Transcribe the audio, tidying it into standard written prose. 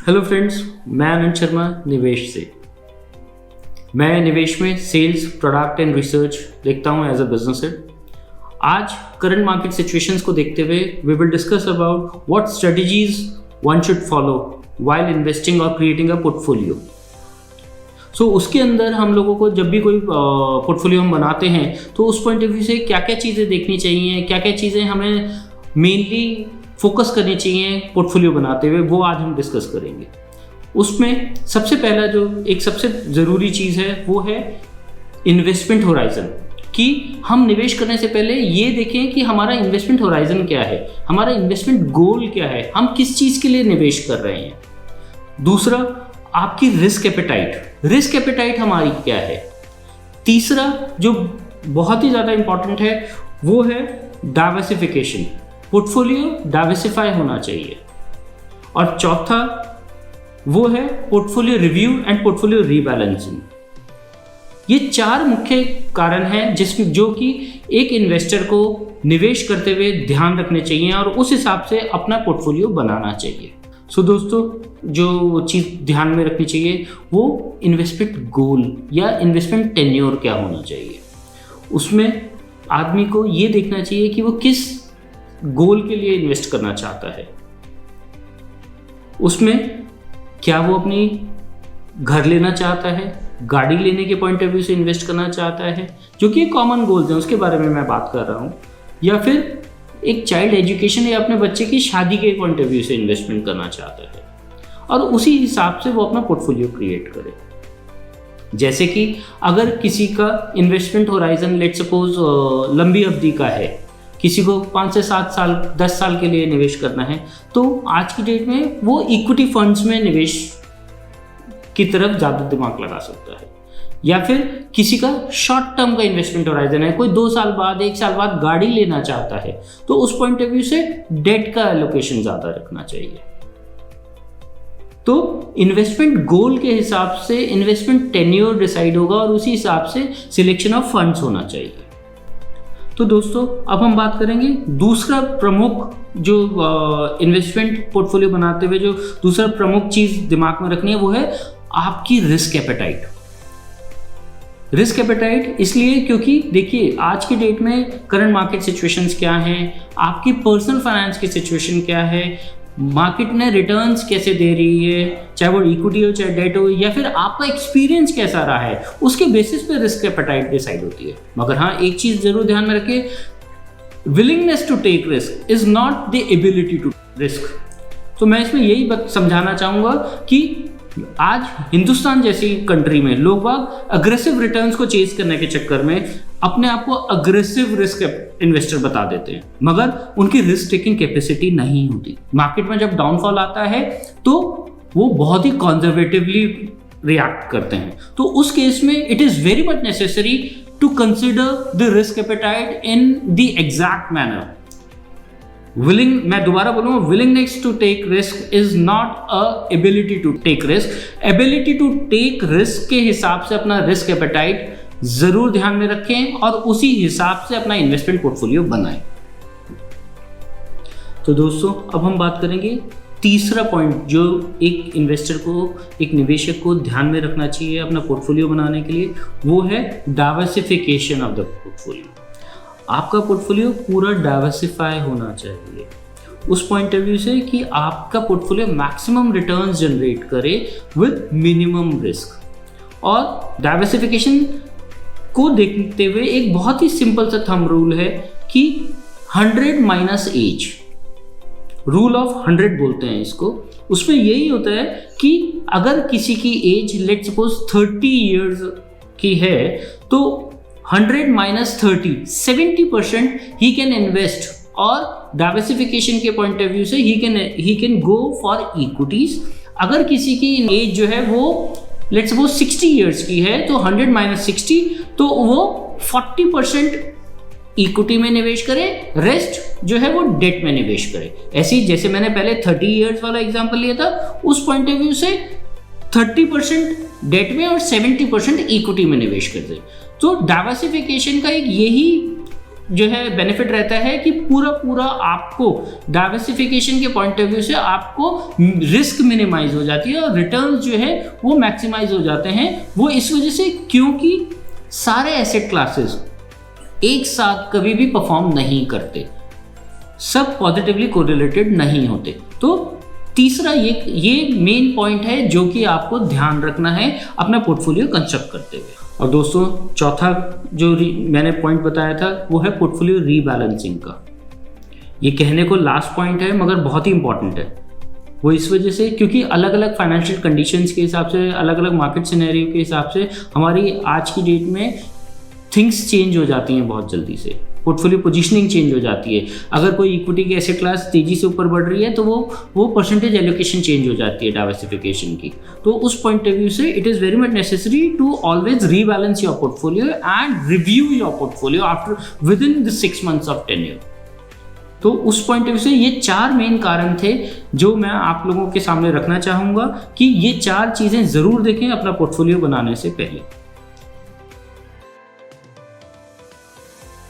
Hello friends, मैं आनंद शर्मा निवेश से। मैं निवेश में सेल्स, प्रोडक्ट एंड रिसर्च देखता हूँ एज अ बिजनेस हेड। आज करंट मार्केट सिचुएशंस को देखते हुए we will discuss about what strategies one should follow while investing और क्रिएटिंग अ पोर्टफोलियो। सो उसके अंदर हम लोगों को जब भी कोई पोर्टफोलियो हम बनाते हैं तो उस पॉइंट ऑफ व्यू से क्या क्या चीज़ें देखनी चाहिए, क्या क्या चीज़ें हमें मेनली फोकस करनी चाहिए पोर्टफोलियो बनाते हुए, वो आज हम डिस्कस करेंगे। उसमें सबसे पहला जो एक सबसे ज़रूरी चीज़ है वो है इन्वेस्टमेंट होराइजन, कि हम निवेश करने से पहले ये देखें कि हमारा इन्वेस्टमेंट होराइजन क्या है, हमारा इन्वेस्टमेंट गोल क्या है, हम किस चीज़ के लिए निवेश कर रहे हैं। दूसरा, आपकी रिस्क एपेटाइट हमारी क्या है। तीसरा जो बहुत ही ज़्यादा इंपॉर्टेंट है वो है डाइवर्सिफिकेशन, पोर्टफोलियो डाइवर्सिफाई होना चाहिए। और चौथा वो है portfolio review and portfolio rebalancing. ये चार मुख्य कारण हैं जो कि एक इन्वेस्टर को निवेश करते हुए ध्यान रखने चाहिए और उस हिसाब से अपना पोर्टफोलियो बनाना चाहिए। सो दोस्तों, जो चीज़ ध्यान में रखनी चाहिए वो इन्वेस्टमेंट गोल या इन्वेस्टमेंट टेन्योर क्या होना चाहिए। उसमें आदमी को ये देखना चाहिए कि वो किस गोल के लिए इन्वेस्ट करना चाहता है। उसमें क्या वो अपनी घर लेना चाहता है, गाड़ी लेने के पॉइंट ऑफ व्यू से इन्वेस्ट करना चाहता है, जो कि कॉमन गोल्स हैं उसके बारे में मैं बात कर रहा हूँ, या फिर एक चाइल्ड एजुकेशन या अपने बच्चे की शादी के पॉइंट ऑफ व्यू से इन्वेस्टमेंट करना चाहता है, और उसी हिसाब से वो अपना पोर्टफोलियो क्रिएट करे। जैसे कि अगर किसी का इन्वेस्टमेंट होराइजन लेट सपोज लंबी अवधि का है, किसी को 5 से 7 साल 10 साल के लिए निवेश करना है, तो आज की डेट में वो इक्विटी फंड्स में निवेश की तरफ ज़्यादा दिमाग लगा सकता है। या फिर किसी का शॉर्ट टर्म का इन्वेस्टमेंट होराइजन है, कोई 2 साल बाद 1 साल बाद गाड़ी लेना चाहता है, तो उस पॉइंट ऑफ व्यू से डेट का एलोकेशन ज़्यादा रखना चाहिए। तो इन्वेस्टमेंट गोल के हिसाब से इन्वेस्टमेंट टेन्योर डिसाइड होगा और उसी हिसाब से सिलेक्शन ऑफ फंड्स होना चाहिए। तो दोस्तों, अब हम बात करेंगे दूसरा प्रमुख जो इन्वेस्टमेंट पोर्टफोलियो बनाते हुए जो दूसरा प्रमुख चीज़ दिमाग में रखनी है वो है आपकी रिस्क एपेटाइट। रिस्क एपेटाइट इसलिए क्योंकि देखिए आज की डेट में करंट मार्केट सिचुएशंस क्या हैं, आपकी पर्सनल फाइनेंस की सिचुएशन क्या है, मार्केट ने रिटर्न्स कैसे दे रही है, चाहे वो इक्विटी हो चाहे डेट हो, या फिर आपका एक्सपीरियंस कैसा रहा है, उसके बेसिस पे रिस्क एपेटाइट डिसाइड होती है। मगर हाँ, एक चीज़ जरूर ध्यान में रखिए, willingness to take risk is not the ability to risk. तो मैं इसमें यही समझाना चाहूँगा कि आज हिंदुस्तान जैसी कंट्री में लोग बाग अग्रेसिव रिटर्न्स को चेज करने के चक्कर में अपने आप को अग्रेसिव रिस्क इन्वेस्टर बता देते हैं, मगर उनकी रिस्क टेकिंग कैपेसिटी नहीं होती। मार्केट में जब डाउनफॉल आता है तो वो बहुत ही कंजर्वेटिवली रिएक्ट करते हैं। तो उस केस में it is very much necessary to consider the risk appetite in the exact manner. मैं दोबारा बोलूँगा, willingness to take risk is not a ability to take risk. Ability to take risk के हिसाब से अपना रिस्क एपेटाइट जरूर ध्यान में रखें और उसी हिसाब से अपना इन्वेस्टमेंट पोर्टफोलियो बनाएं। तो दोस्तों, अब हम बात करेंगे तीसरा पॉइंट जो एक इन्वेस्टर को, एक निवेशक को ध्यान में रखना चाहिए अपना पोर्टफोलियो बनाने के लिए, वो है डाइवर्सिफिकेशन ऑफ द पोर्टफोलियो। आपका पोर्टफोलियो पूरा डाइवर्सिफाई होना चाहिए उस पॉइंट ऑफ व्यू से कि आपका पोर्टफोलियो मैक्सिमम रिटर्न्स जनरेट करे विद मिनिमम रिस्क। और डाइवर्सिफिकेशन को देखते हुए एक बहुत ही सिंपल सा थंब रूल है कि 100 माइनस एज, रूल ऑफ 100 बोलते हैं इसको। उसमें यही होता है कि अगर किसी की एज लेट सपोज 30 ईयर्स की है तो 100 माइनस 30, 70% ही कैन इन्वेस्ट, और डाइवर्सिफिकेशन के पॉइंट ऑफ व्यू से he can go for equities. अगर किसी की एज जो है वो लेट्स सपोज 60 ईयर्स की है तो 100 माइनस 60, तो वो 40% इक्विटी में निवेश करे, रेस्ट जो है वो डेट में निवेश करे। ऐसे ही जैसे मैंने पहले 30 ईयर्स वाला एग्जांपल लिया था, उस पॉइंट ऑफ व्यू से 30% डेट में और 70% इक्विटी में निवेश करते हैं। तो डाइवर्सिफिकेशन का एक यही जो है बेनिफिट रहता है कि पूरा आपको डाइवर्सिफिकेशन के पॉइंट ऑफ व्यू से आपको रिस्क मिनिमाइज हो जाती है और रिटर्न जो है वो मैक्सिमाइज हो जाते हैं। वो इस वजह से क्योंकि सारे एसेट क्लासेस एक साथ कभी भी परफॉर्म नहीं करते, सब पॉजिटिवली कोरिलेटेड नहीं होते। तो तीसरा ये मेन पॉइंट है जो कि आपको ध्यान रखना है अपना पोर्टफोलियो कंस्ट्रक्ट करते हुए। और दोस्तों चौथा जो मैंने पॉइंट बताया था वो है पोर्टफोलियो रीबैलेंसिंग का। ये कहने को लास्ट पॉइंट है मगर बहुत ही इंपॉर्टेंट है। वो इस वजह से क्योंकि अलग अलग फाइनेंशियल कंडीशंस के हिसाब से, अलग अलग मार्केट सिनेरियो के हिसाब से हमारी आज की डेट में थिंग्स चेंज हो जाती हैं बहुत जल्दी से, पोर्टफोलियो पोजीशनिंग चेंज हो जाती है। अगर कोई इक्विटी की एसेट क्लास तेजी से ऊपर बढ़ रही है तो वो परसेंटेज एलोकेशन चेंज हो जाती है डाइवर्सिफिकेशन की। तो उस पॉइंट ऑफ व्यू से it is very much necessary to always rebalance your portfolio and review your portfolio after within the 6 months of tenure. तो उस पॉइंट ऑफ व्यू से ये 4 मेन कारण थे जो मैं आप लोगों के सामने रखना चाहूँगा कि ये 4 चीज़ें ज़रूर देखें अपना पोर्टफोलियो बनाने से पहले।